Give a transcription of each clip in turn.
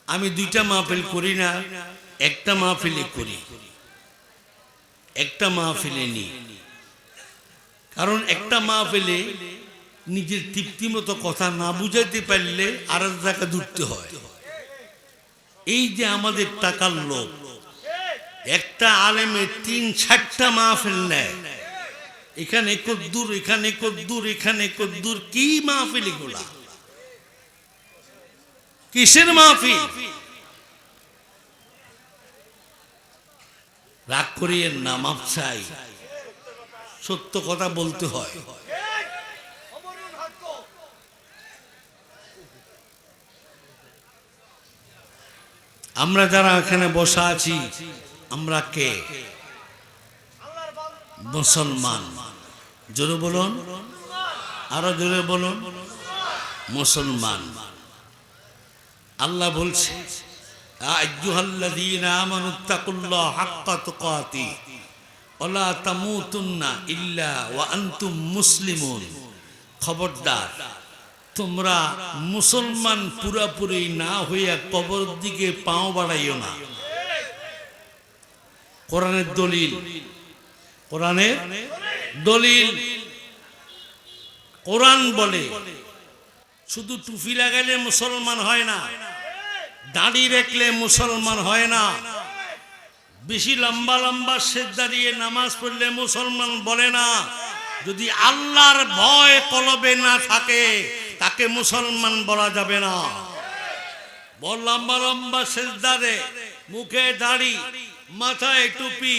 আমি দুইটা মাহফিল করি না, একটা মাহফিলে করি, একটা মাহফিলে নি। কারণ একটা মাহফিলে নিজের তৃপ্তি মতো কথা না বুঝাইতে পারলে আর টাকা ধরতে হয়। এই যে আমাদের টাকার লোক, একটা আলেমে ৩-৪টা মাহফিল নেয়, এখানে কদ্দুর, এখানে কদ্দুর, এখানে কদ্দুর। কি মাহফিল এগুলা? কিসের মাহফিল? রাগ করিয়েন না, মাপ চাই, সত্য কথা বলতে হয়। আমরা যারা এখানে বসা আছি, আমরা কে? মুসলমান। জোরে বলুন, আরো জোরে বলুন, মুসলমান। আল্লাহ বলছে, আইয়ুহাল্লাযীনা আমানুত্তাকুল্লাহ হাক্কা তুকাতিহ ওয়া লা তামুতুন্না ইল্লা ওয়া আনতুম মুসলিমুন। খবরদার, তোমরা মুসলমান পুরাপুরি না হইয়া কবর দিকে পাও বাড়াইও না। কোরআনের দলিল, কোরআনের দলিল। কোরআন বলে শুধু টুপি লাগাইলে মুসলমান হয় না, দাড়ি রাখলে মুসলমান হয় না, বেশি লম্বা লম্বা সেজদা দিয়ে নামাজ পড়লে মুসলমান বলে না। যদি আল্লাহর ভয় কলবে না থাকে তাকে মুসলমান বলা যাবে না। বল লম্বা লম্বা সেজদা দে, মুখে দাড়ি, মাথায় টুপি,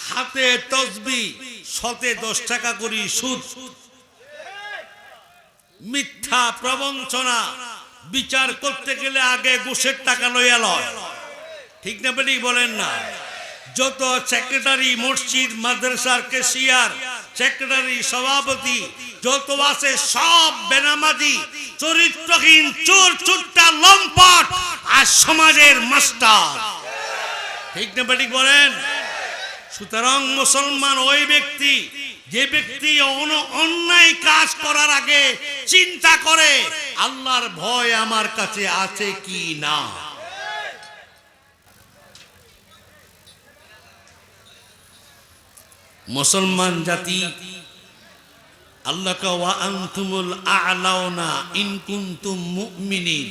হাতে তসবিহ, শতে 10 টাকা করি সুদ, মিথ্যা প্রবঞ্চনা, বিচার করতে গেলে আগে ঘুষের টাকা লইয়া লয়। ঠিক না বেটি বলেন না? যত সেক্রেটারি, মসজিদ মাদ্রাসার ক্যাশিয়ার, সেক্রেটারি, সভাপতি যত আছে সব বেনামাজি, চরিত্রহীন, চোর চুট্টা, লম্পট আর সমাজের মাস্টার। ঠিক না বেটি বলেন? সুতরাং মুসলমান ওই ব্যক্তি যে ব্যক্তি অন্যায় কাজ করার আগে চিন্তা করে আল্লাহর ভয় আমার কাছে আছে কি না। মুসলমান জাতি আল্লাহকে ওয়া আনতুমুল আ'লাউনা ইন কুনতুম মুমিনিন।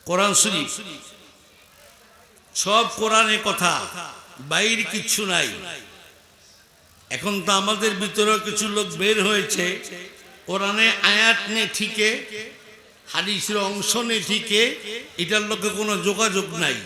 কোরআন শরীফ সব কোরআনের কথা, বাইরে কিচ্ছু নাই। এখন তো আমাদের ভিতরে কিছু লোক বের হয়েছে, কোরআনে আয়াত নে ঠিকে, হাদিসের অংশ নে ঠিকে, এটার লোকে কোনো যোগাযোগ নাই।